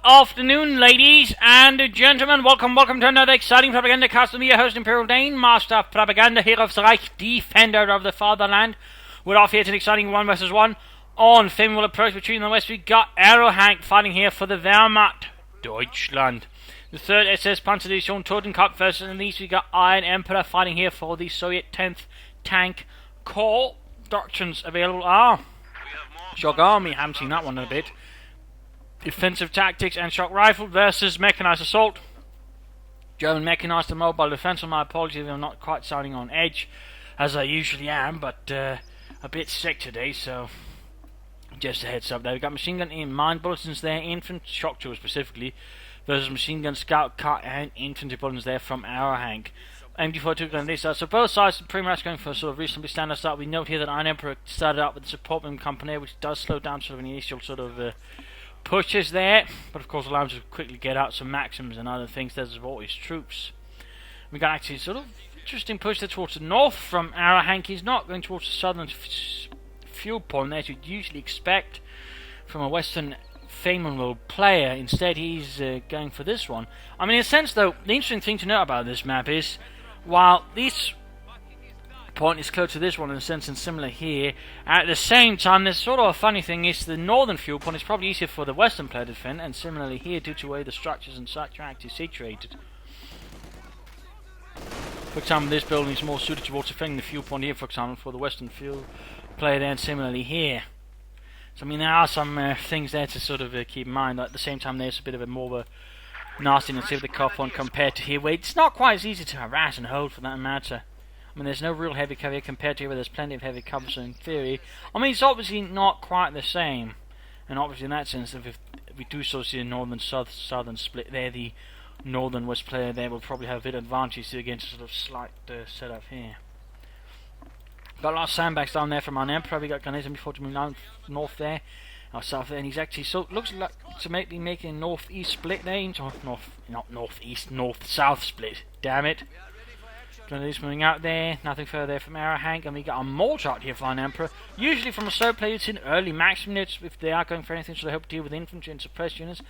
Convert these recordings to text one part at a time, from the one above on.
afternoon, ladies and gentlemen. Welcome to another exciting Propagandacast with me, your host, Imperial Dane, Master of Propaganda, Hero of the Reich, Defender of the Fatherland. We're off here to an exciting 1 vs 1 on favorable approach between the West. We got Aerohank fighting here for the Wehrmacht, Deutschland. The 3rd SS Panzerdivision Totenkopf versus in the East. We got IRonEmperor fighting here for the Soviet 10th Tank Corps. Doctrines available are Shock Army, haven't seen that one in a bit. Defensive Tactics and Shock Rifle versus Mechanized Assault. German Mechanized and Mobile Defense. My apologies if I'm not quite sounding on edge, as I usually am, but a bit sick today, so just a heads up there. We've got Machine Gun in Mine Bulletins there, Infantry Shock Tools specifically, versus Machine Gun Scout Car and Infantry Bulletins there from Aerohank. MD42 gun this side. So both sides pretty much going for a sort of reasonably standard start. We note here that IRonEmperor started out with the support beam company, which does slow down sort of an initial sort of pushes there, but of course allows him to quickly get out some maxims and other things there to support his troops. We got actually sort of interesting push there towards the north from Aerohank. He's not going towards the southern fuel point as you'd usually expect from a Western favorable player. Instead he's going for this one. I mean, in a sense though, the interesting thing to note about this map is, while this point is close to this one in a sense and similar here, at the same time there's sort of a funny thing is the northern fuel point is probably easier for the western player to defend, and similarly here due to the way the structures and such are actually situated. For example, this building is more suited towards defending the fuel point here, for example, for the western fuel player there, and similarly here. So I mean, there are some things there to sort of keep in mind. At the same time there's a bit of a more of a nastiness of the car point compared to here, where it's not quite as easy to harass and hold for that matter. I mean, there's no real heavy cover here compared to here where there's plenty of heavy cover, so in theory, I mean, it's obviously not quite the same. And obviously in that sense, if we do sort of see a northern-southern split there, the northern-west player there will probably have a bit of advantage against a sort of slight setup here. Got a lot of sandbags down there from IRonEmperor. We got Ghanaian before to move down north there, or south there, and he's actually looks like to be making a north-east split there, into north-south split. Damn it! Grenadiers moving out there, nothing further there from Aerohank, and we got a mortar out here for IRonEmperor. Usually from a solo player, it's in early maximum units if they are going for anything, so they help deal with infantry and suppressed units.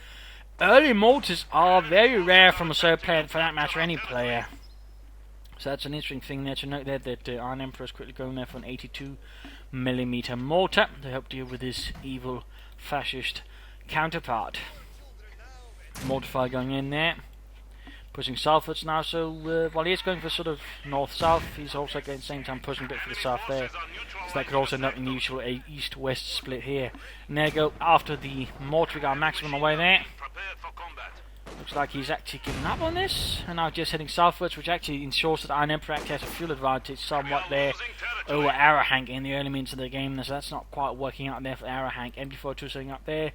Early mortars are very rare from a solo player, for that matter, any player. So that's an interesting thing there to note there, that IRonEmperor is quickly going there for an 82mm mortar to help deal with his evil fascist counterpart. Mortar fire going in there. Pushing southwards now, so while he is going for sort of north-south, he's also getting at the same time pushing a bit for the south there. So that could also end up in the usual east-west split here. And there you go, after the mortar we got a maximum away there. Looks like he's actually giving up on this, and now just heading southwards, which actually ensures that IRonEmperor actually has a fuel advantage somewhat there over Aerohank in the early minutes of the game, so that's not quite working out there for Aerohank. MD42 sitting up there.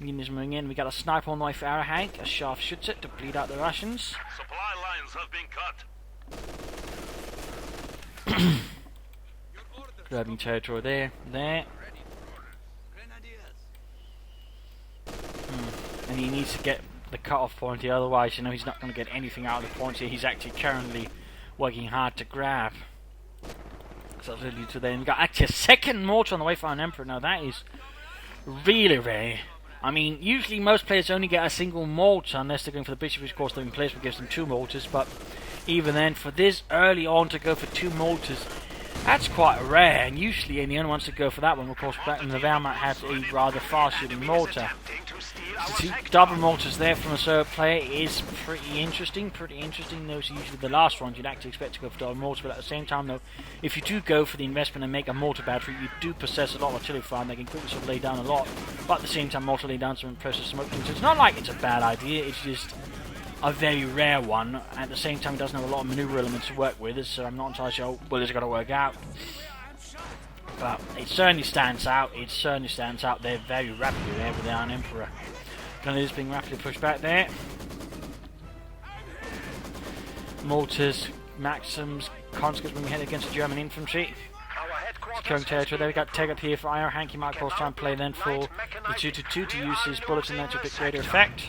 Is moving in. We got a sniper on the way for Aerohank. A shaft shoots it to bleed out the Russians. Supply lines have been cut. Grabbing territory there. And he needs to get the cut-off point here, otherwise, you know, he's not going to get anything out of the points here. He's actually currently working hard to grab. So that's really to there. And we got actually a second mortar on the way for IRonEmperor. Now that is really rare. I mean, usually most players only get a single mortar unless they're going for the bishop, which of course the replacement gives them 2 mortars, but even then, for this early on to go for 2 mortars, that's quite rare, and usually the only ones to go for that one, of course, back in the Wehrmacht has a rather fast shooting mortar. So 2 double mortars there from a solo player is pretty interesting. Those are usually the last ones you'd actually expect to go for double mortars, but at the same time though, if you do go for the investment and make a mortar battery, you do possess a lot of artillery fire, and they can quickly sort of lay down a lot, but at the same time also lay down some impressive smoke. So it's not like it's a bad idea, it's just a very rare one. At the same time, it doesn't have a lot of maneuver elements to work with, so I'm not entirely sure well it's got to work out. But it certainly stands out. There very rapidly there with the IRonEmperor. Grenadiers being rapidly pushed back there. Mortars, Maxims, conscripts being headed against the German infantry. Securing territory there. We got Teg up here for Aerohank. He might of course try and play then for the 2-2-2 to use his bullets in there to a bit greater effect.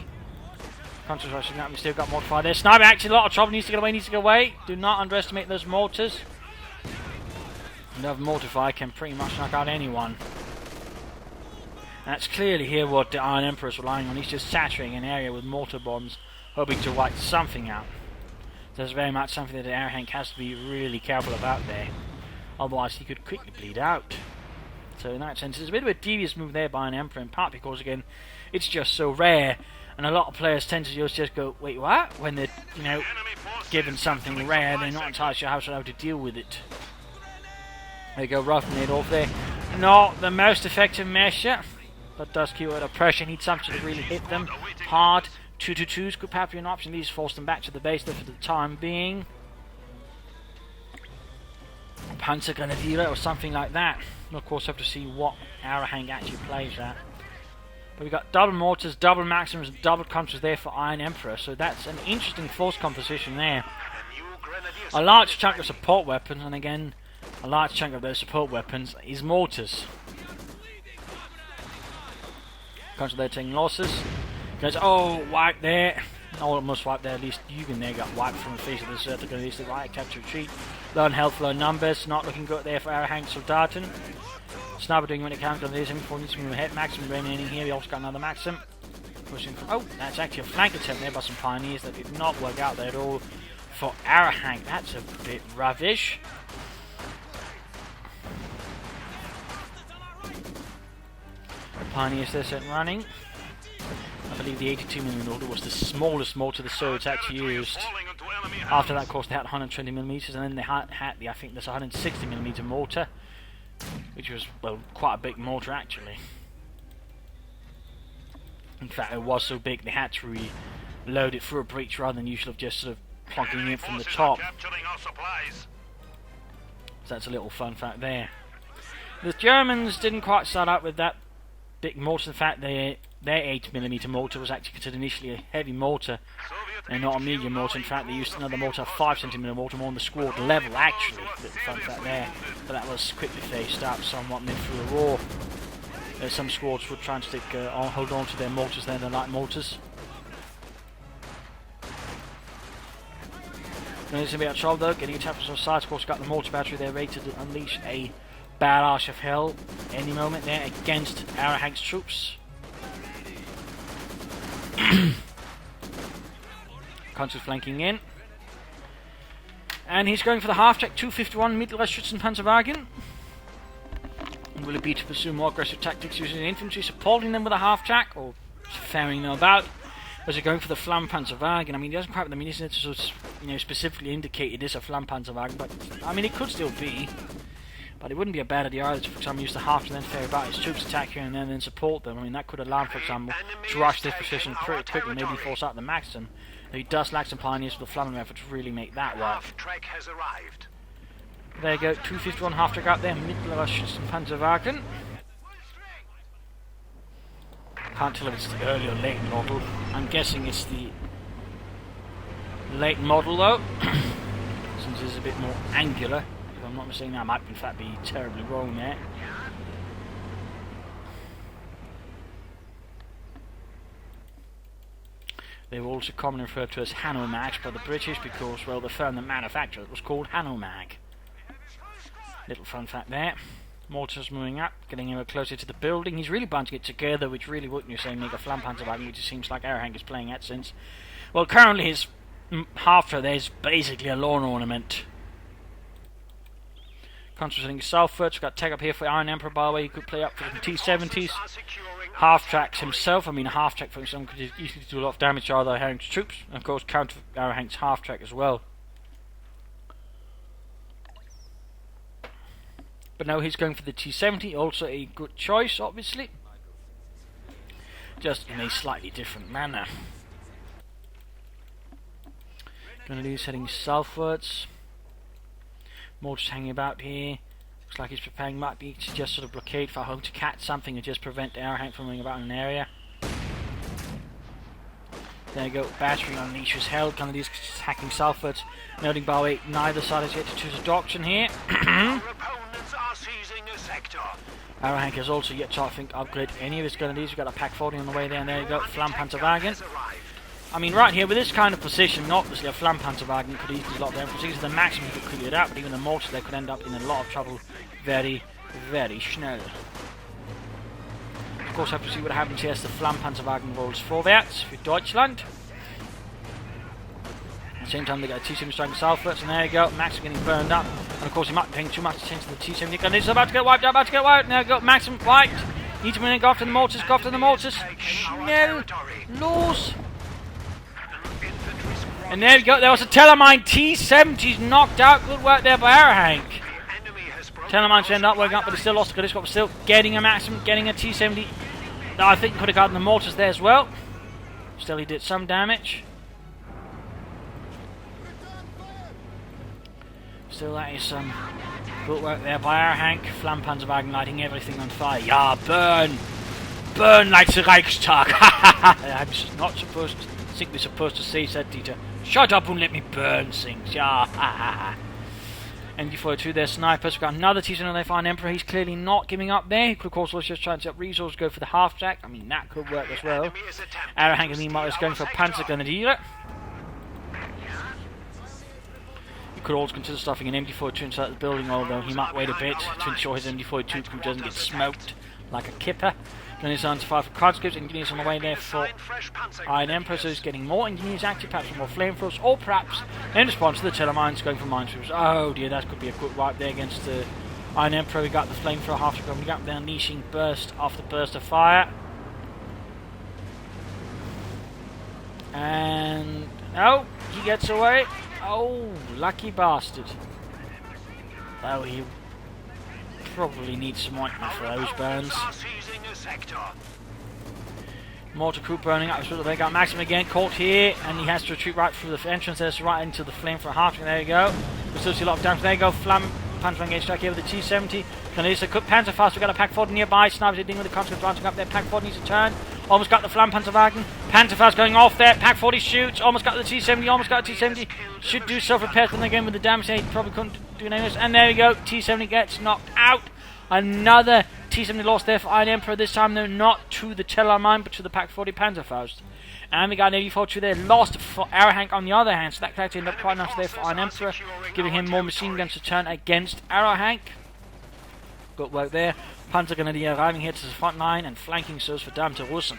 Contras rushing out, we still got mortar fire there. Sniper actually a lot of trouble, needs to get away, Do not underestimate those mortars. Another mortar fire can pretty much knock out anyone. That's clearly here what the Iron Emperor is relying on. He's just saturating an area with mortar bombs, hoping to wipe something out. There's very much something that the Aerohank has to be really careful about there. Otherwise he could quickly bleed out. So in that sense, it's a bit of a devious move there by an Emperor, in part because, again, it's just so rare. And a lot of players tend to just go, wait, what? When they're, you know, given something rare, they're not entirely sure how to deal with it. There you go, roughing it off there. Not the most effective measure, but does keep it under pressure. Need something to really hit them hard. 2-2-2s could perhaps be an option. These force them back to the base there for the time being. Panzer Grenadier or something like that. We'll of course have to see what Aerohank actually plays at. But we've got double mortars, double maxims, double counters there for Iron Emperor, so that's an interesting force composition there. A large chunk of support weapons, and again, a large chunk of those support weapons is mortars. Counter there taking losses. Goes, oh, wipe there. Almost wiped there, at least Eugen there got wiped from the face of the circle. At least the right capture retreat. Low on health, low numbers, not looking good there for Aerohank Soldaten. Sniper doing when it counts on this, before needs to move ahead. Maxim remaining here, we also got another Maxim. Pushing from, oh, that's actually a flank attempt there by some Pioneers that did not work out there at all for Aerohank. That's a bit rubbish. The Pioneers there set running. I believe the 82mm mortar was the smallest mortar the Soviets actually used. After that, of course, they had 120mm, and then they had the, I think, this 160mm mortar, which was, well, quite a big mortar actually. In fact, it was so big they had to reload it through a breach rather than usually just sort of plonking it from the top. So that's a little fun fact there. The Germans didn't quite start out with that big mortar. In fact, their 8mm mortar was actually considered initially a heavy mortar and not a medium mortar. In fact, they used another mortar, a 5cm mortar, more on the squad level actually. Little fun fact there. But that was quickly phased out somewhat mid through a war. Some squads were trying to stick, hold on to their mortars there, their light mortars. There's going to be a trouble though, getting attacked from side. Of course, got the mortar battery there ready to unleash a barrage of hell any moment there against Aerohank's troops. Consul flanking in. And he's going for the half-track 251 Mittlere Schützenpanzerwagen. Will it be to pursue more aggressive tactics using the infantry, supporting them with a half-track, or ferrying them about? Or is it going for the Flammpanzerwagen? I mean, he doesn't quite have the ammunition to sort of, you know, specifically indicate it is a Flammpanzerwagen, but I mean, it could still be. But it wouldn't be a bad idea either to, for example, use the half to then ferry about his troops, attack here and then support them. I mean, that could allow him, for example, to rush this position pretty quickly, maybe force out the Maxim. Though he does lack some Pioneers with the Flammenwerfer to really make that work. There you go, 251 half-track out there, Mittlere Schützenpanzerwagen. Can't tell if it's the early or late model. I'm guessing it's the late model though, since it's a bit more angular. If I'm not mistaken, I might in fact be terribly wrong there. They were also commonly referred to as Hanomags by the British because, well, the firm that manufactured it was called Hanomag. Little fun fact there. Mortars moving up, getting him closer to the building. He's really bunching it together, which really wouldn't you say make a Flammpanzerwagen, which it seems like Aerohank is playing at since. Well, currently his half-track there is basically a lawn ornament. Concentrating southwards, we've got tech up here for Iron Emperor, by the way. He could play up for the T-70s. Half-tracks himself, I mean a half-track for himself could easily do a lot of damage to other Aerohank's troops, and of course counter Aerohank's half-track as well. But no, he's going for the T-70, also a good choice, obviously. Just in a slightly different manner. Grenadiers heading southwards. Mortars hanging about here. Looks like he's preparing, might be to just sort of blockade for home to catch something and just prevent Aerohank from moving about in an area. There you go, battery unleashes hell. Grenadiers hacking southwards. Noting by the way, neither side has yet to choose a doctrine here. Aerohank has also yet to, I think, upgrade any of his Grenadiers. We've got a pack 40 on the way there, and there you go, Flammpanzerwagen. I mean, right here, with this kind of position, obviously a Flammpanzerwagen could easily lock down. Because the Maxim could clear it out, but even the mortars, they could end up in a lot of trouble very, very schnell. Of course, have to see what happens here as the Flammpanzerwagen rolls vorwärts for Deutschland. At the same time, they got a T-70 striking southwards, and there you go. Max is getting burned up, and of course, he might be paying too much attention to the T-70. And he's about to get wiped out, about to get wiped. There you go, Max wiped. Need to win, go after the mortars, go after the mortars. Schnell, los. And there you go, there was a Tellermine T-70's knocked out. Good work there by Aerohank. Tellermine's ended up working up, but he still lost the Scott, but still getting a Maxim, getting a T-70. No, I think he could have gotten the mortars there as well. Still, he did some damage. Still, that is some good work there by Aerohank. Flammpanzerwagen lighting everything on fire. Yeah, burn! Burn like the Reichstag! I'm not supposed to think we're supposed to say that, Dieter. Shut up and let me burn things. Yeah, MD-42 there, snipers. We've got another T-70 on there for IRonEmperor. He's clearly not giving up there. He could, of course, also just try and set up resources, go for the half track. I mean, that could work as well. Aerohank, meanwhile, is going for Panzergrenadier. Could also consider stuffing an MD-42 inside the building, although he might wait a bit to ensure his MD-42 crew doesn't get smoked like a kipper. Going on to fire for Kratzgrips, engineers on the way there for IRonEmperor, so he's getting more engineers active, perhaps more flamethrowers, or perhaps in response to the Tellermines going for minesweepers. Oh dear, that could be a quick wipe there against the IRonEmperor. We got the flamethrower half second, we got the unleashing burst after burst of fire. And oh, he gets away. Oh, lucky bastard. Oh, he probably needs some ointment for those burns. Mortar crew burning up. They got Maxim again, caught here, and he has to retreat right through the entrance. There's right into the flame for a half. There you go. We still see a lot of damage. There you go. Panzer engaged strike here with the T-70. Canadians could Panzer fast. We've got a Pack 40 nearby. Snipers are dealing with the conscripts bouncing up there. Pack 40 needs to turn. Almost got the Flammpanzerwagen. Panzerfaust going off there. Pack 40 shoots. Almost got the T-70. Almost got the T-70. Should do self-repair then again with the damage. He probably couldn't do anything else. And there we go. T-70 gets knocked out. Another T-70 lost there for IRonEmperor. This time though not to the Tellermine but to the Pack 40 Panzerfaust. And we got an 84-2 there. Lost for Aerohank on the other hand. So that actually ended up quite nice there for IRonEmperor, giving him more machine guns to turn against Aerohank. Good work there. Panzergrenadier arriving here to the front line and flanking so for Verdammte Russen.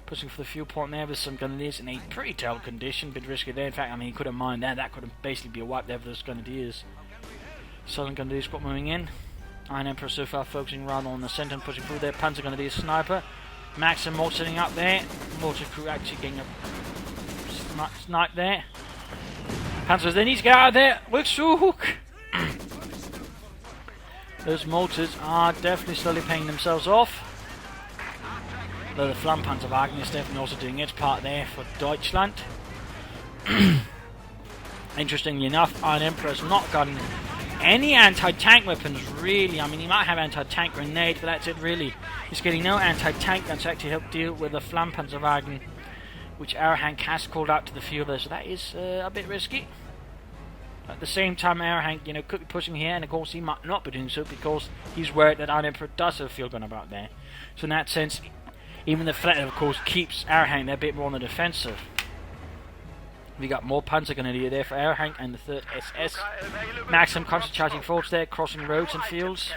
Pushing for the fuel point there with some Grenadiers in a pretty terrible condition, bit risky there. In fact, I mean, he couldn't mind that. That could basically be a wipe there for those Grenadiers. Southern Grenadier squad moving in. IRonEmperor so far focusing rather on the centre and pushing through there. Panzergrenadier sniper. Max and Mort sitting up there. Mortar crew actually getting a snipe there. Panzers, they need to get out of there. Rückzug! Those mortars are definitely slowly paying themselves off. Though the Flammpanzerwagen is definitely also doing its part there for Deutschland. Interestingly enough, IRonEmperor has not gotten any anti-tank weapons really. I mean, he might have anti-tank grenades, but that's it really. He's getting no anti-tank guns to actually help deal with the Flammpanzerwagen, which Aerohank has called out to the field there, so that is a bit risky. At the same time, Aerohank, you know, could be pushing here, and of course he might not be doing so because he's worried that IRonEmperor does have a field gun about there. So in that sense, even the threat, of course, keeps Aerohank there a bit more on the defensive. We got more Panzergrenadier there for Aerohank and the 3rd SS. Maxim constantly charging forwards there, crossing roads and fields.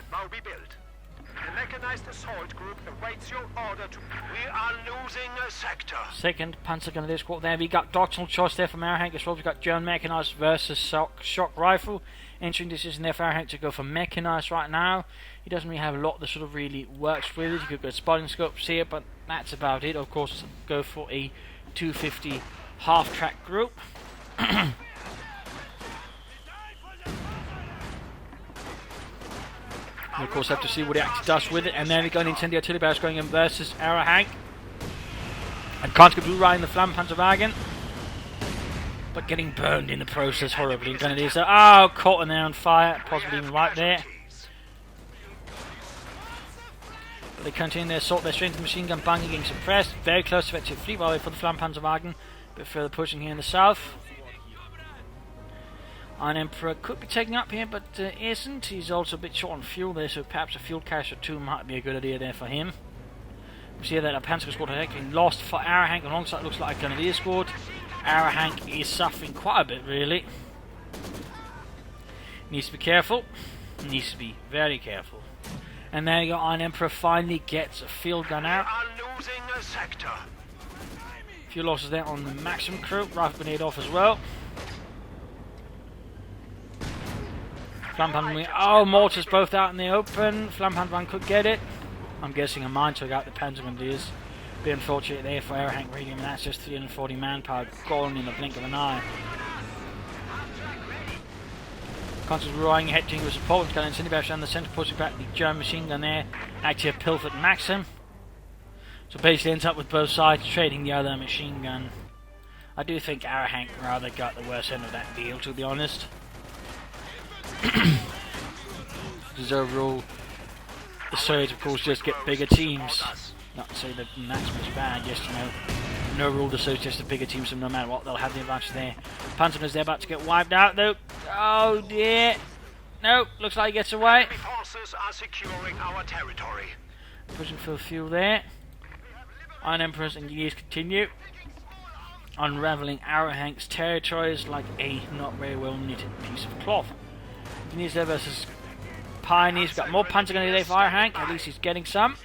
The mechanized assault group awaits your order to... We are losing a sector. 2nd Panzergrenadier squad there. We got doctrinal choice there from Aerohank as well. We got German mechanized versus shock rifle. Interesting decision there for Aerohank to go for mechanized right now. He doesn't really have a lot that sort of really works with it. He could go spotting scopes here, but that's about it. Of course, go for a 250 half-track group. And of course, have to see what he actually does with it. And then we go into the artillery barrels going in versus Aerohank. And Conscript Blue riding the Flammpanzerwagen, but getting burned in the process horribly. Grenadiers are caught in there on fire, possibly even right there. But they continue their assault. Their strength machine gun bunker getting suppressed. Very close to effective fleet volley for the Flammpanzerwagen. A bit further pushing here in the south. IRonEmperor could be taking up here, but isn't. He's also a bit short on fuel there, so perhaps a fuel cache or two might be a good idea there for him. We see that a Panzer squad has actually lost for Aerohank alongside. It looks like a Grenadier squad. Aerohank is suffering quite a bit, really. Needs to be careful. Needs to be very careful. And there you go, IRonEmperor finally gets a field gun out. We are losing a sector. A few losses there on the Maxim crew. Rifle grenade off as well. Flampan, oh, mortars both out in the open. Flampan van could get it. I'm guessing a mine took out the Pentagondiers. Be unfortunate there for Aerohank Radium, and that's just 340 manpower gone in the blink of an eye. Constance roaring ahead to with support, gun and Cinderbash down the centre, pushing back the German machine gun there. Actually a Pilford Maxim. So basically ends up with both sides trading the other machine gun. I do think Aerohank rather got the worst end of that deal, to be honest. Because overall, the Soviets of course just get bigger teams. Not to say that Maxim is bad, just no rule the Soviets just a bigger team, so no matter what they'll have the advantage there. Panzerman's there about to get wiped out though. Oh dear. No, looks like he gets away. Enemy forces are securing our territory. Pushing for fuel there. IRonEmperor's engineers continue unravelling Aerohank's territories like a not very well knitted piece of cloth. Engineers there versus Pioneers. We've got more Panzer gun there for IRonEmperor. At least he's getting some.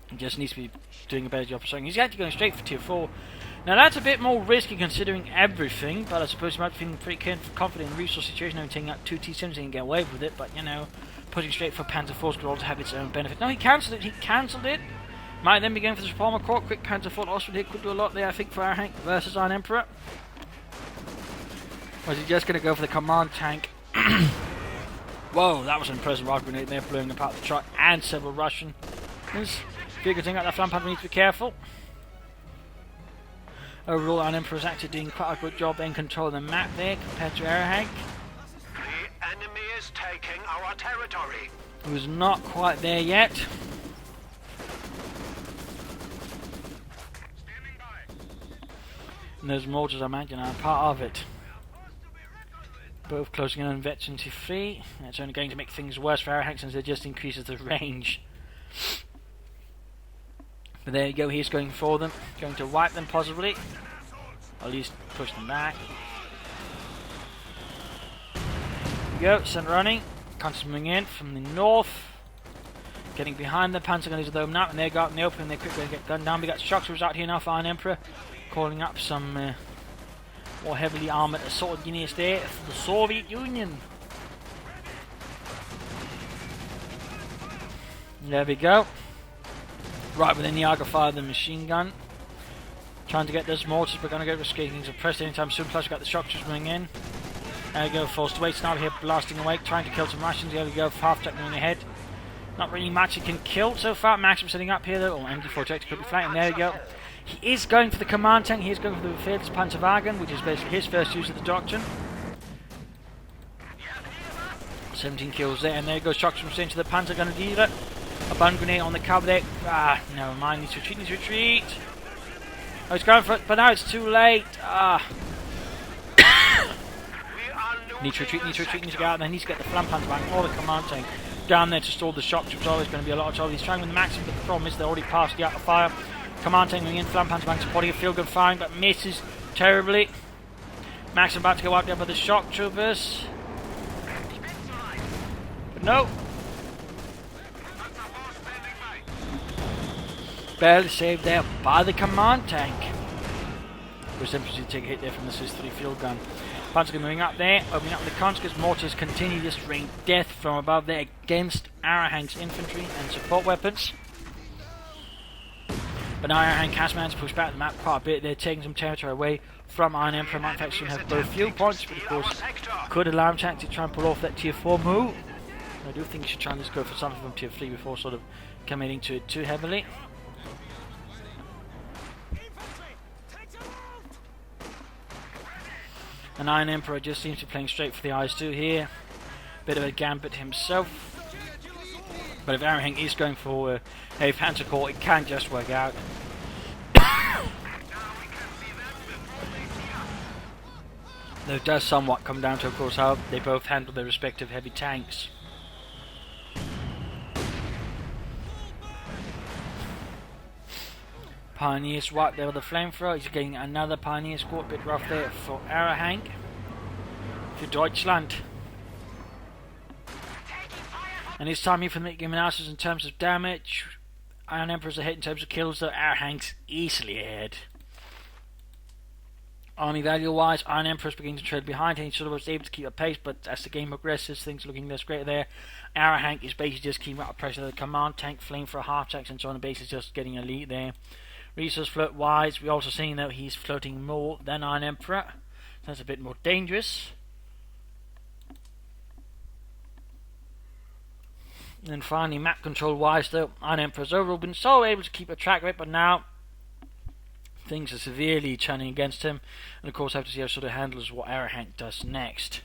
He just needs to be doing a better job of something. He's actually going straight for tier 4. Now that's a bit more risky considering everything, but I suppose he might be feeling pretty confident in the resource situation, and taking out 2 T-7s and get away with it, but you know, pushing straight for Panzer 4 could also have its own benefit. No, he cancelled it, Might then be going for the Palmer Court. Quick Panzer 4 Austria here could do a lot there, I think, for Aerohank versus IRonEmperor. Or is he just going to go for the command tank? Whoa, that was an impressive rocket grenade there, blowing apart the truck and several Russians. If you could think that Flampan, we need to be careful. Overall, IRonEmperor is actually doing quite a good job in controlling the map there compared to Aerohank. The enemy is taking our territory. Who's not quite there yet. And those mortars, I imagine, are part of it. Both closing in on Veteran to 3. That's only going to make things worse for Aerohank since it just increases the range. But there you go, he's going for them. Going to wipe them possibly. Or at least push them back. There you go, sent running. Coming in from the north. Getting behind the Panzer gunners of the now, and they got in the open and they're quickly going to get gunned down. We got Shocktroopers out here now for IRonEmperor. Calling up some more heavily armoured assault units there for the Soviet Union. There we go. Right within the arc of fire of the machine gun. Trying to get those mortars, but going to get risking suppressed anytime soon. Plus, we've got the Shocktroopers coming in. There we go, forced away. Now here blasting away, trying to kill some Russians. There we go, half-track moving ahead. Not really much he can kill so far. Maxim setting up here though. Or MD4 Projector could be flanking. There we go. He is going for the command tank. He is going for the Fearless Panzerwagen, which is basically his first use of the doctrine. 17 kills there, and there goes Shocktroopers into the Panzer Gunner dealer. A bun grenade on the cover there. Ah, never mind. Needs to retreat. Oh, he's going for it, but now it's too late. Ah. Need to retreat, need to get out, and then needs to get the Flampan back or the command tank down there to stall the Shocktroopers. Always going to be a lot of trouble. He's trying with the Maxim, but the problem is they're already past the out of fire. Command tank moving in, Flampan's back supporting a field gun firing, but misses terribly. Maxim about to go out there by the Shocktroopers. But no. Barely saved there by the command tank. Was tempted to take a hit there from the Sis-3 field gun. Panzer moving up there, opening up the Conscripts. Mortars continue just rain death from above there against Aerohank's infantry and support weapons. But now Aerohank has managed to push back the map quite a bit. They're taking some territory away from IRonEmperor. Might actually have both fuel points, but of course could allow him to try and pull off that tier 4 move. I do think you should try and just go for something from tier 3 before sort of committing to it too heavily. And IRonEmperor just seems to be playing straight for the eyes too here. Bit of a gambit himself. But if Aerohank is going for a Panzer Corps, it can just work out. Though it does somewhat come down to, of course, how they both handle their respective heavy tanks. Pioneers right there with the flamethrower. He's getting another Pioneer squad. Bit rough there for Aerohank. For Deutschland. And it's time here for making analysis in terms of damage. IRonEmperor's ahead in terms of kills, though Aerohank's easily ahead. Army value wise, IRonEmperor's beginning to trail behind, and he sort of was able to keep a pace, but as the game progresses, things are looking less great there. Aerohank is basically just keeping up pressure. The command tank, flame for a half tank, and so on the base is just getting a lead there. Resource float wise, we're also seeing that he's floating more than IRonEmperor. So that's a bit more dangerous. And finally, map control wise, though, IRonEmperor's overall been so able to keep a track of it, but now things are severely turning against him. And of course, I have to see how sort of handles what Aerohank does next.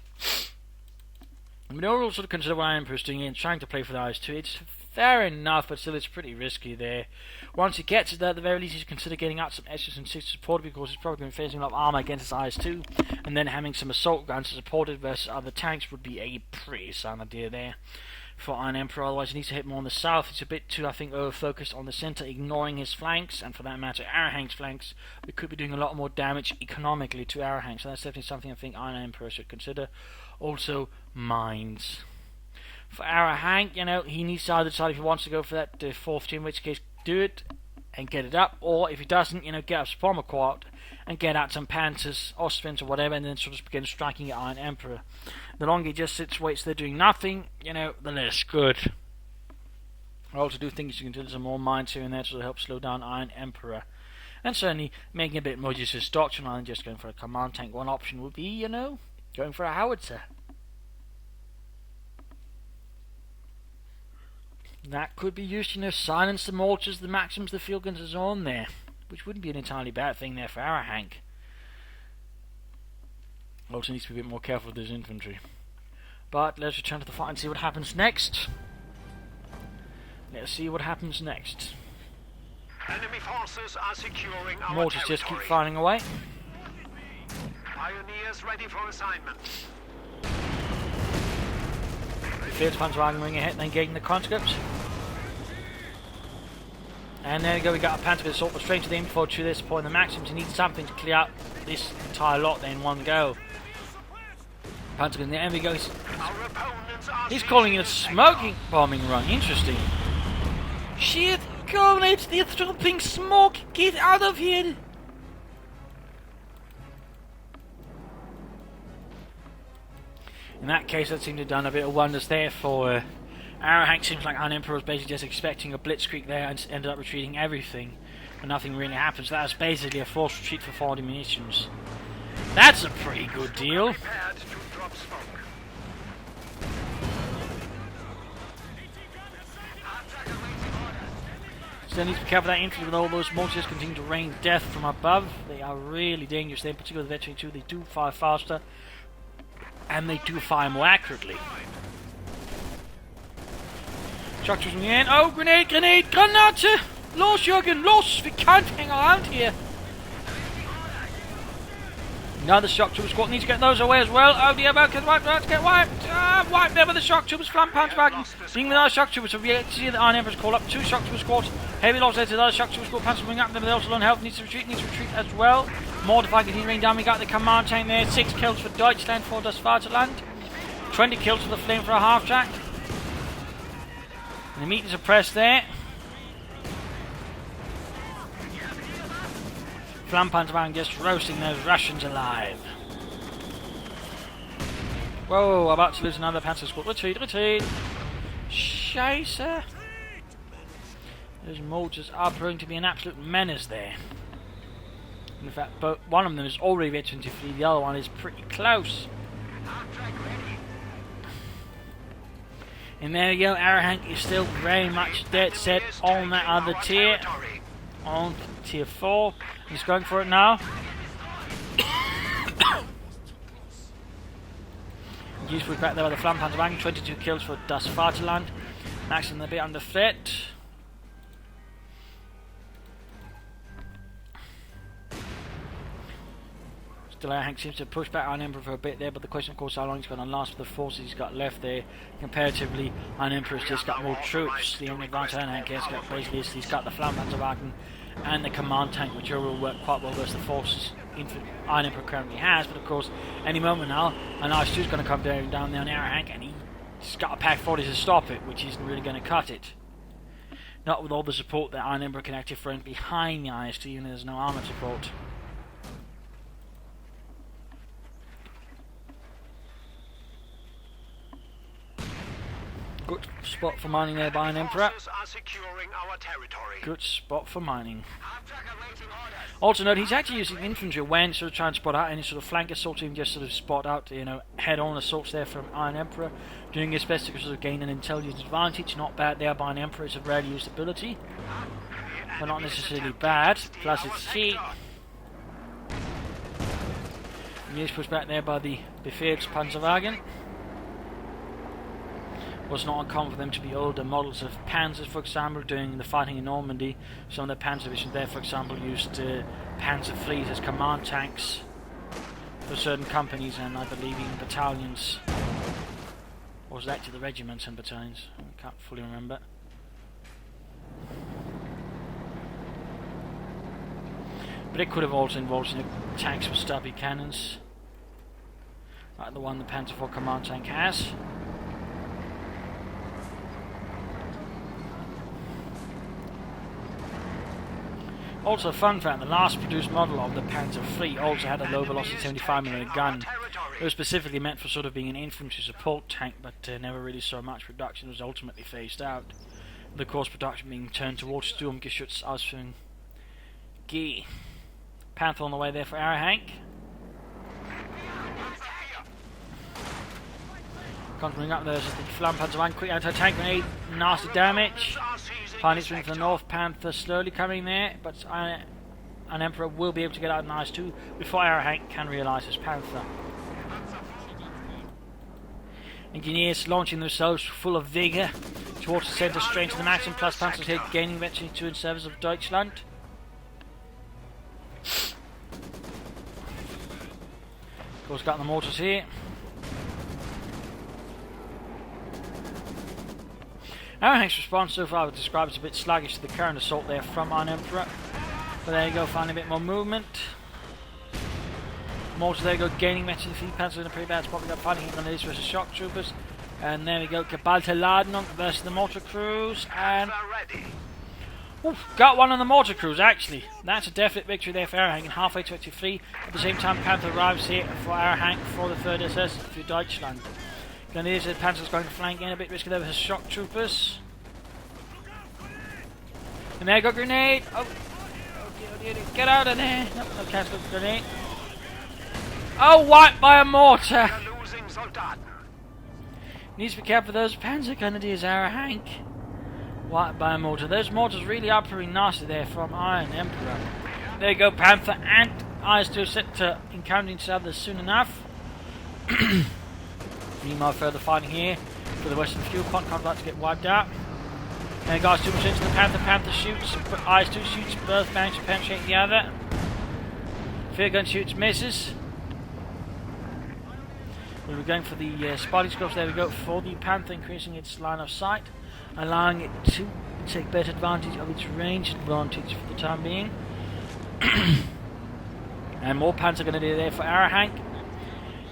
I mean, overall, sort of consider what IRonEmperor's doing and trying to play for the IS-2. It's fair enough, but still, it's pretty risky there. Once he gets it there, at the very least, he should consider getting out some S's and 6 to support it, because he's probably going to be facing a lot of armor against his IS-2, and then having some assault guns to support it versus other tanks would be a pretty sound idea there for IRonEmperor. Otherwise, he needs to hit more on the south. He's a bit too, I think, over-focused on the center, ignoring his flanks, and for that matter, Aerohank's flanks. We could be doing a lot more damage economically to Aerohank, so that's definitely something I think IRonEmperor should consider. Also, mines. For Aerohank, you know, he needs to either decide if he wants to go for that fourth tier, in which case, do it and get it up, or if he doesn't, you know, get up Bomber Quad and get out some Panthers or Spins or whatever, and then sort of begin striking at IRonEmperor. The longer he just sits, waits there doing nothing, you know, the less good. I also do think you can do some more mines here and there to help slow down IRonEmperor. And certainly making a bit more use of his doctrine rather than just going for a command tank. One option would be, you know, going for a howitzer. That could be used, you know, silence the mortars, the maxims, the field guns, and so on there, which wouldn't be an entirely bad thing there for Aerohank. Also needs to be a bit more careful with his infantry. But let's return to the fight and see what happens next. Let's see what happens next. Enemy forces are securing our Mortars territory. just keep firing away. Pioneers ready for assignment. Field Panzerwagen ring ahead, then getting the conscripts. And there we go, we got a Panther assault, but straight to the info to this point. The Maxims, he needs something to clear out this entire lot there in one go. Panther in there we go. He's calling it a smoking bombing run. Interesting. Shit, comrades, they're dropping smoke. Get out of here. In that case, that seemed to have done a bit of wonders there for Aerohank. Seems like IRonEmperor was basically just expecting a blitzkrieg there and ended up retreating everything. But nothing really happened. So that was basically a forced retreat for 40 munitions. That's a pretty good deal. Still needs to be careful that infantry with all those mortars continue to rain death from above. They are really dangerous there, particularly the Veteran 2. They do fire faster. And they do fire more accurately. Structures in the end. Oh, grenade, grenade, Granate! Los, Jürgen, los! We can't hang around here. Another shock trooper squad needs to get those away as well. Oh dear, about to get wiped. Wiped there by the shock troopers. Flam Panzerwagen. Seeing the other shock troopers, so we see that IRonEmperor's call up 2 shock trooper squads. Heavy loss there to the other shock trooper squad. Panzer bring up them, but they also don't help. Needs to retreat as well. Mortify continuing rain down. We got the command tank there. 6 kills for Deutschland for das Vaterland. 20 kills for the flame for a half track. And the meters are pressed there. Flam Panzerwagen just roasting those Russians alive. Whoa, about to lose another Panzer squad. Retreat, retreat. Scheiße. Those mortars are proving to be an absolute menace there. In fact, but one of them is already veteran to flee, the other one is pretty close. And there you go, Aerohank is still very much dead set on that other tier. On tier 4. He's going for it now. Useful back there by the Flam Panzerwagen. 22 kills for Das Vaterland. Maximum a bit under threat. Still, Aerohank seems to push back IRonEmperor for a bit there, but the question, of course, how long it's going to last for the forces he's got left there. Comparatively, IRonEmperor's just got more troops. The only advantage Aerohank has got basically is he's got the Flam Panzerwagen and the command tank, which will work quite well versus the forces IRonEmperor currently has. But of course, any moment now, an IS-2 is going to come down there on Aerohank, and he It's got a Pack 40 to stop it, which isn't really going to cut it. Not with all the support that IRonEmperor can actually front behind the IS-2, even though there's no armor support. Good spot for mining there by IRonEmperor. Good spot for mining. Also note, he's actually using infantry when sort of trying to spot out any sort of flank assault, even just sort of spot out, you know, head-on assaults there from IRonEmperor. Doing his best to sort of gain an intelligence advantage. Not bad there by IRonEmperor. It's a rarely used ability, but not necessarily bad. Plus it's cheap. He is pushed back there by the Befehl's Panzerwagen. Was not uncommon for them to be older models of Panzers, for example, during the fighting in Normandy. Some of the Panzer divisions there, for example, used Panzer fleets as command tanks for certain companies and I believe even battalions. Or was it actually the regiments and battalions? I can't fully remember. But it could have also involved, you know, tanks with stubby cannons, like the one the Panzer IV command tank has. Also, fun fact, the last produced model of the Panzer III also had a low velocity 75mm gun. It was specifically meant for sort of being an infantry support tank, but never really saw much production. It was ultimately phased out. The course production being turned towards Sturmgeschützausführung G. Panther on the way there for Aerohank. Coming up there's the Flammenpanzer, quick anti-tank grenade, nasty damage. Finding its way to the north, Panther slowly coming there, but IRonEmperor will be able to get out of the IS-2 before Aerohank can realise his Panther. Engineers launching themselves full of vigour towards the centre, straight to the maximum, plus Panzers here gaining eventually to in service of Deutschland. Of course, got the mortars here. Aerohank's response so far I would describe as a bit sluggish to the current assault there from IRonEmperor. But there you go, finding a bit more movement. Mortars there you go, gaining meters. The feed Panzers in a pretty bad spot. We got fighting on this versus shock troopers. And there we go, Geballte Ladung versus the mortar crews. And oof, got one on the mortar crews actually. That's a definite victory there for Aerohank. And halfway to 23. At the same time, Panther arrives here for Aerohank for the 3rd SS for Deutschland. Grenadiers, the Panzer's going to flank in a bit risky there with his shock troopers. And there you go, grenade! Oh dear, get out of there! Nope, no chance to grenade. Oh, wiped by a mortar! Needs to be careful for those Panzer Grenadiers, Aerohank. Wiped by a mortar. Those mortars really are pretty nasty there from IRonEmperor. There you go, Panther and IS-2 set to encounter each other soon enough. Meanwhile, further fighting here for the Western Fuel Pond. Can't like to get wiped out. And guys, too much into the Panther. Panther shoots. IS-2 shoots. Both manage to penetrate the other. Field gun shoots, misses. We're going for the spotting scopes. There we go for the Panther, increasing its line of sight, allowing it to take better advantage of its range advantage for the time being. And more Panther going to be there for Aerohank.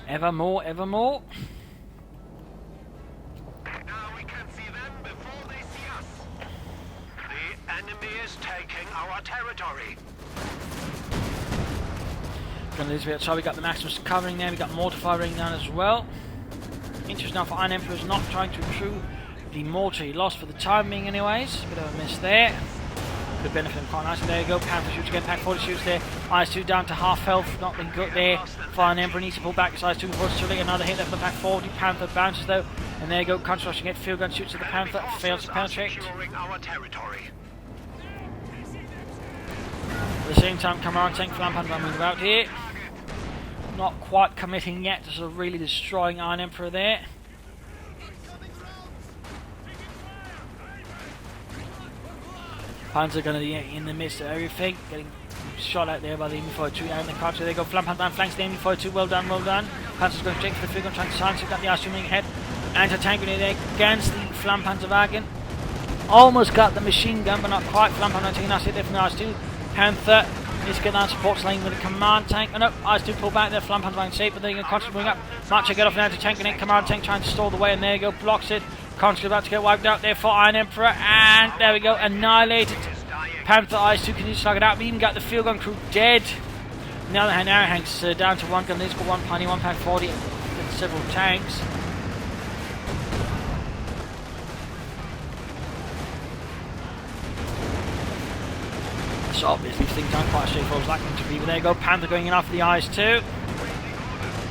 Ever more, ever more. Our territory. So we got the Maximus covering there, we got mortar firing down as well. Interesting now for IRonEmperor is not trying to improve the mortar he lost for the time being anyways. Bit of a miss there. Could benefit him quite nicely. There you go, Panther shoots again, Pack 40 shoots there. IS-2 down to half health, not been good there. For IRonEmperor needs to pull back his IS-2 before it's too late. Another hit there for the Pack 40. Panther bounces though. And there you go, counter rushing it. Field gun shoots at the Panther, fails to penetrate. At the same time, command tank Flammenpanzer moving about here. Not quite committing yet to sort of really destroying IRonEmperor there. Panzer going to be in the midst of everything, getting shot out there by the Mi-42 and the car. So there you go, Flammenpanzer flanks the Mi-42, well done, well done. Panzer's going straight for the field gun, trying to silence it, got the IS-2 moving ahead. Anti-tank grenade there against the Flammenpanzerwagen. Almost got the machine gun, but not quite. Flammenpanzer taking us hit there from the IS-2. Panther Needs to get down supports lane with a command tank. Oh no, eyes do pull back there. Flam Panzer Wagon safe, but they're going to constantly moving up. Marcher get off now to tank and command tank trying to stall the way, and there you go, blocks it. Constantly about to get wiped out there for IRonEmperor, and there we go, annihilated. Panther Eyes 2 can you slug it out. We even got the field gun crew dead. On the other hand, Aerohank's down to one gun. He's got 1 Pioneer, 1 Pack 40, and several tanks. So obviously things aren't quite straightforward as like them to be. But there you go, Panther going in after the Eyes 2.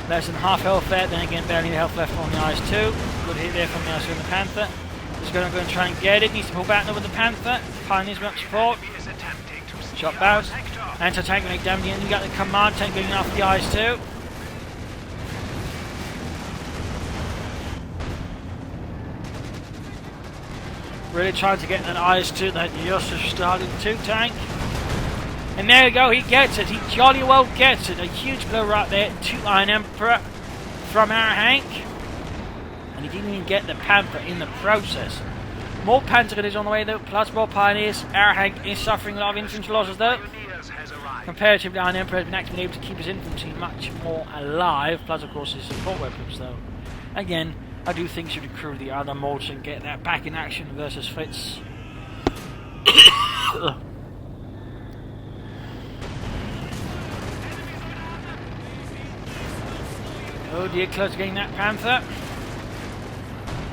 Less than half health there, then again barely any health left on the Eyes 2. Good hit there from the Eyes 2 and the Panther. Just going to go and try and get it. Needs to pull back now with the Panther. Pioneer's got support. Shot bounce. Anti-tank make down the end. You got the command tank going after the Eyes 2. Really trying to get an Eyes 2 that just started to tank. And there we go, he gets it. He jolly well gets it. A huge blow right there to IRonEmperor from Aerohank. And he didn't even get the Panther in the process. More Panther gunners on the way though, plus more Pioneers. Aerohank is suffering a lot of infantry losses though. Comparatively, IRonEmperor has been actually able to keep his infantry much more alive. Plus, of course, his support weapons though. Again, I do think he should recruit the other mods and get that back in action versus Fritz. Oh dear, close to getting that Panther.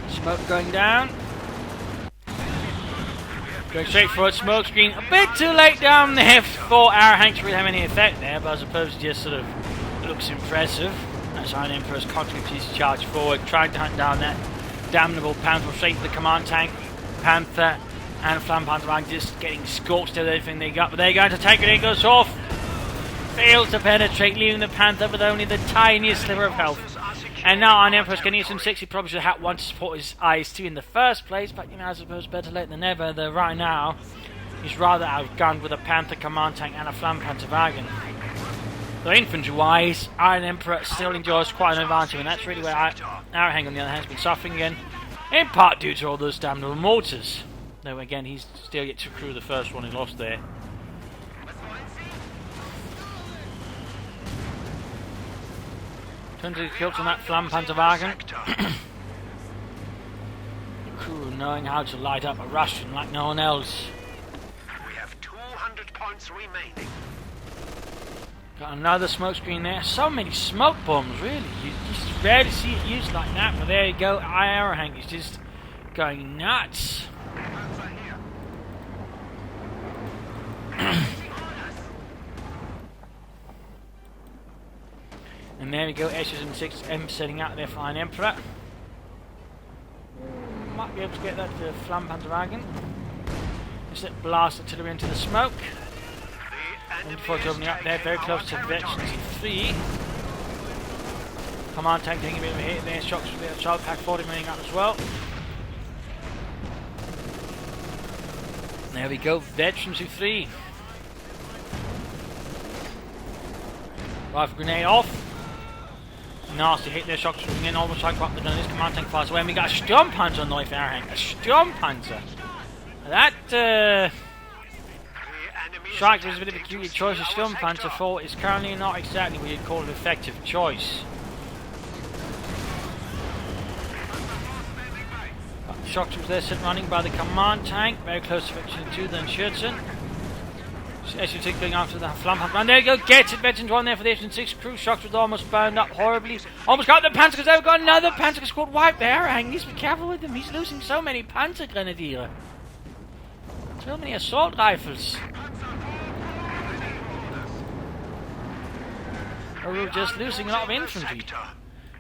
Smoke going down. Going straight for it, smoke screen. A bit too late down there for Aerohank to really have any effect there, but I suppose it just sort of looks impressive. As IRonEmperor's constantly his charge forward, trying to hunt down that damnable Panther straight to the command tank. Panther and Flam Panzer Wagon just getting scorched with everything they got, but they're going to take it, it goes off. Fails to penetrate, leaving the Panther with only the tiniest sliver of health. And now IRonEmperor's getting some 6. He probably should have wanted to support his Eyes 2 in the first place, but you know, I suppose better late than never. Though right now, he's rather outgunned with a Panther command tank and a Flam Panzer Wagon. Though infantry-wise, IRonEmperor still enjoys quite an advantage, and that's really where Aerohank on the other hand has been suffering again, in part due to all those damnable mortars. Though again, he's still yet to crew the first one he lost there. Turns to kills on that Flam Panzer Wagon. The crew knowing how to light up a Russian like no one else. We have 200 points remaining. Got another smoke screen there. So many smoke bombs, really. You just rarely see it used like that. But there you go. Aerohank is just going nuts. And there we go, S's and 6M setting out there for IRonEmperor. Might be able to get that to Flam Panzer Wagon. Just let blast artillery into the smoke. And before it's opening up there, very close to Veterans 3. Command tank taking a bit of a hit there, shocks with the Child Pack 40 moving up as well. There we go, Veterans 3. Rifle grenade off. Nasty hit there, shocks moving in, almost like what the gun is. Command tank flies away, and we got a Sturm Panzer on the way for Aerohank. A Sturm Panzer. That strike was a bit of a cute choice. A Sturm Panzer 4 is currently not exactly what you'd call an effective choice. Got the shock troops there sitting running by the command tank, very close to Veteran 2 then Schürzen. SU6 going after the Flam Panzer. And there you go, gets it. Veterans 1 there for the SU6 crew. Shock troops almost burned up horribly. Almost got the Panzer because they've got another Panzer squad wiped there. Aerohank needs to be careful with him. He's losing so many Panzer Grenadiere. So many assault rifles. Or we're just losing a lot of infantry.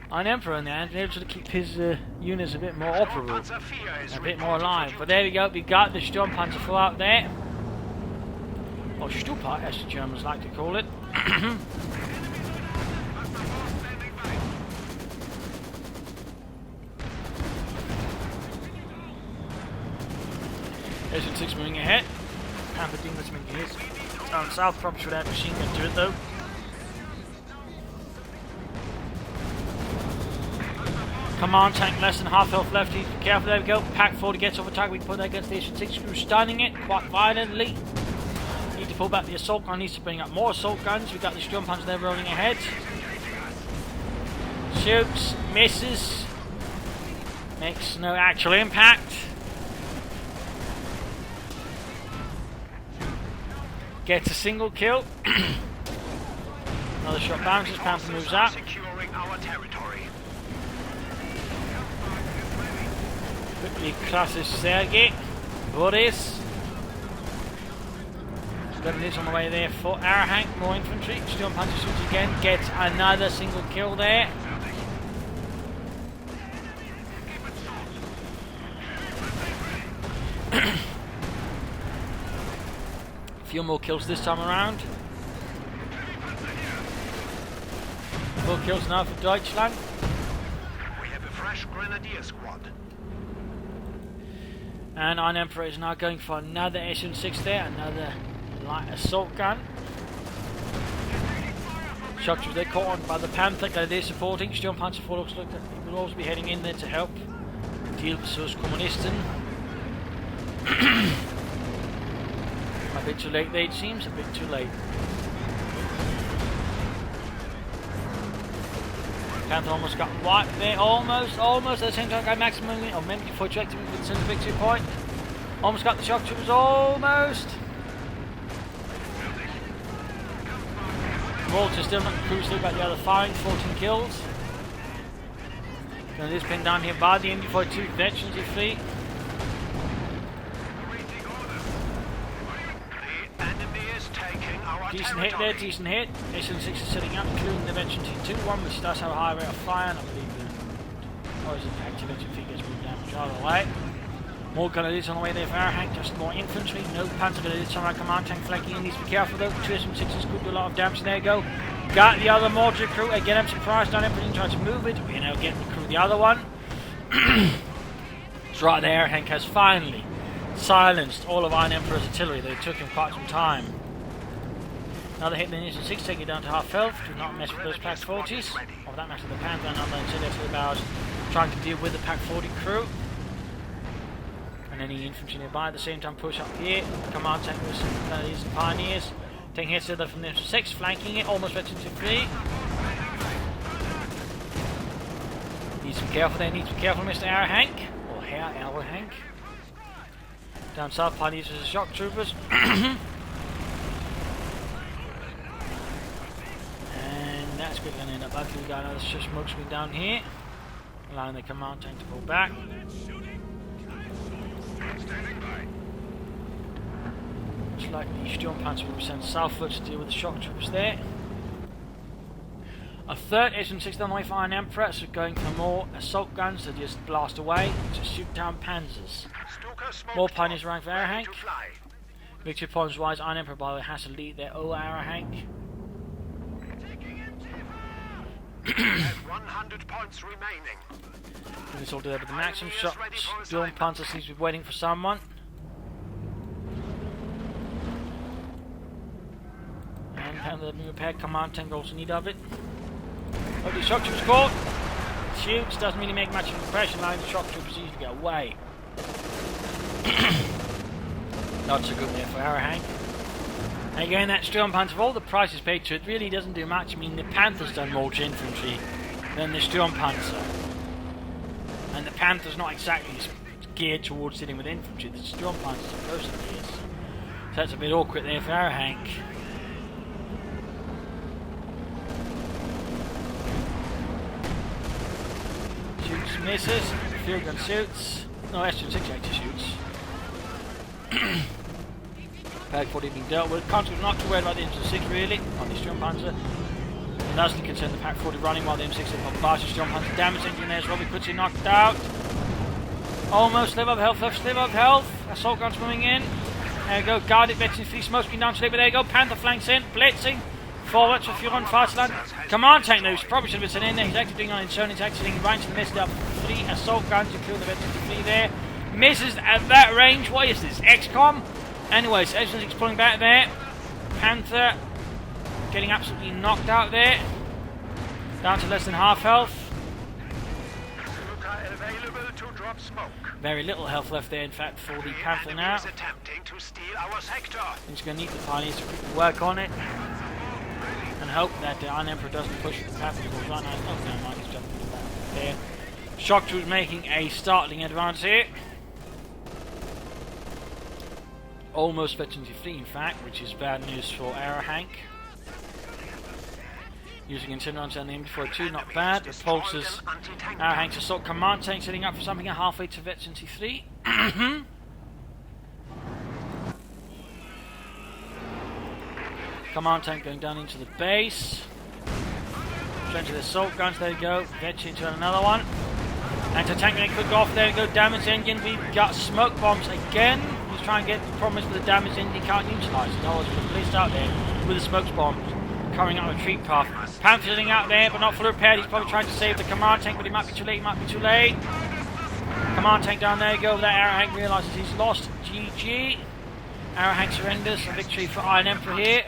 IRonEmperor in the end, able to keep his units a bit more operable, a bit more alive. But there we go, we got the Sturm Panzer 4 out there. Or Stupa, as the Germans like to call it. SU6 moving ahead. Panther Dinglets making his down south, probably should add machine gun to it though. Command tank less than half health left. Be careful, there we go. Pack 40 gets off attack. We can put that against the SU6 crew, stunning it quite violently. Need to pull back the assault gun, needs to bring up more assault guns. We've got the Storm Panzer there rolling ahead. Shoots, misses, makes no actual impact. Gets a single kill. Another shot bounces, Panther moves up. Securing our territory. Quickly crosses Sergei. Boris. Got it on the way there for Aerohank, more infantry. Storm Panzer shoots again, gets another single kill there. A few more kills this time around. 4 kills now for Deutschland. We have a fresh grenadier squad. And IRonEmperor is now going for another SN6 there, another light assault gun. Shock troops, they're caught on by the Panther, they're supporting. Storm Panzer 4 looks like he will also be heading in there to help deal with those Kommunisten. A bit too late there, it seems, a bit too late. Panther almost got wiped there, almost at the same time, got maximum, or maybe before ejecting with the centre victory point. Almost got the shock troopers, almost. Walter still not crucial about the other firing, 14 kills. And this pinned down here by the MD-42 veterans of fleet. The enemy is taking our Decent hit there, decent hit. SN6 is sitting up, including the veteran T2-1, which does have a high rate of fire, and I believe the activated fleet gets moved damage either way. More grenadiers on the way there for Aerohank, just more infantry. No Panzer grenadiers on our command tank flanking in. Needs to be careful though. 2 SN6s could do a lot of damage. There you go. Got the other mortar crew. Again, I'm surprised IRonEmperor didn't try to move it. We now get the crew the other one. It's right there. Aerohank has finally silenced all of IRonEmperor's artillery. They took him quite some time. Another hit, then SN6 taking it down to half health. Do not mess with those Pack 40s. Or for that matter, the Panther and other artillery about trying to deal with the Pack 40 crew. And any infantry nearby at the same time push up here. Command tank with some these pioneers. Taking hits to the from the SN6, flanking it, almost veterans of fleet. Needs to be careful there, needs to be careful, Mr. Aerohank. Or Herr Aerohank. Down south, pioneers with the shock troopers. And that's quickly going to end up ugly. We got another smoke screen down here. Allowing the command tank to pull back. Looks like the Storm Panzer will be sent southwards to deal with the shock troops there. A third SN6 on the way for IRonEmperor, so going for more assault guns to just blast away, to shoot down Panzers. More pioneers around for Aerohank. Victory points wise, IRonEmperor by the way has to lead their Aerohank. 100 points remaining. This all there with the maximum shot. Storm Panzer seems to be waiting for someone. And Panther being repaired, command tank also need of it. Oh, the shock troops caught. Shoots, doesn't really make much of an impression, allowing the shock troopers easy to get away. Not so good there for Aerohank. And again, that Storm Panzer, for all the prices paid to it, really doesn't do much. I mean, the Panther's done more to infantry than the Storm Panzer. And the Panther's not exactly geared towards dealing with infantry. The Storm Panzer supposedly is. So that's a bit awkward there for Aerohank. Shoots, misses. Field gun shoots. No, SN6 actually shoots. Pack 40 being dealt with. Constantly not too worried about the M6 really, on the Storm Panzer. And largely concerned the Pack 40 running while the M6 is bombarding Storm Panzer. Damage engine there as well, we could see knocked out. Almost sliver of health, left sliver of health. Assault guns moving in. There you go, guarded veterans fleet, smoke screen down to but there you go, Panther flanks in, blitzing. Forwards for Furon Fastland. Command tank news, probably should have been sent in there. He's actually doing on his own, he's actually right to missed up 3 assault guns, including the veterans fleet there. Misses at that range, what is this, XCOM? Anyways, SN6 pulling back there. Panther getting absolutely knocked out there. Down to less than half health. drop smoke. Very little health left there, in fact, for the Panther Enemy now. is attempting to steal our sector. He's going to need the Pioneers to quickly work on it and hope that the IRonEmperor doesn't push the Panther towards right now. Oh, no, mind, he's jumping there. Shock 2 is making a startling advance here. Almost veterancy free, in fact, which is bad news for Aerohank. Using incendiaries on the M4-2, not bad. Repulsors, Aerohank's assault command tank setting up for something halfway to veterancy 3. Command tank going down into the base. Straight to the assault guns, there you go. Vetch into another one. Anti-tank grenade could go off, there you go. Damage engine, we've got smoke bombs again. He's trying to get the promise with the damage engine, he can't utilise it. No one's placed out there with the smoke bombs. Coming up the retreat path. Panther sitting out there, but not fully repaired. He's probably trying to save the command tank, but he might be too late, Command tank down there you go. That Aerohank realises he's lost. GG. Aerohank surrenders. A victory for IRonEmperor here.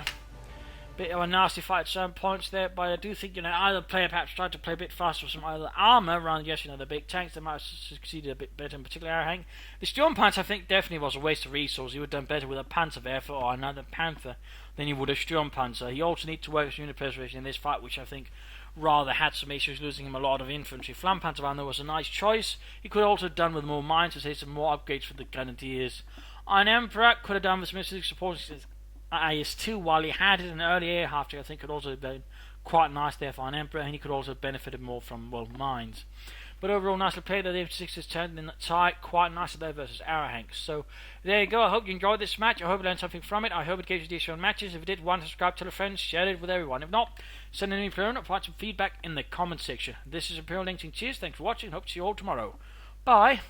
Bit of a nasty fight at some points there, but I do think, either player perhaps tried to play a bit faster with some other armour around, yes, the big tanks. They might have succeeded a bit better, in particular Aerohank. The Storm Panther, I think, definitely was a waste of resources. He would have done better with a Panther therefore, or another Panther, than he would a Storm Panther. He also needs to work with unit preservation in this fight, which I think rather had some issues, losing him a lot of infantry. Flam Panther there was a nice choice. He could have also done with more mines, to say some more upgrades for the Grenadiers. IRonEmperor could have done with some specific support IS-2 while he had it. An early air half-tick I think could also have been quite nice there for IRonEmperor, and he could also have benefited more from, well, mines. But overall, nicely played. The M6 is turned in that tie quite nicely there versus Aerohank. So there you go. I hope you enjoyed this match. I hope you learned something from it. I hope it gave you additional matches. If it did, subscribe, tell a friend, share it with everyone. If not, send an email or provide some feedback in the comment section. This is Imperial Link. Cheers. Thanks for watching. Hope to see you all tomorrow. Bye.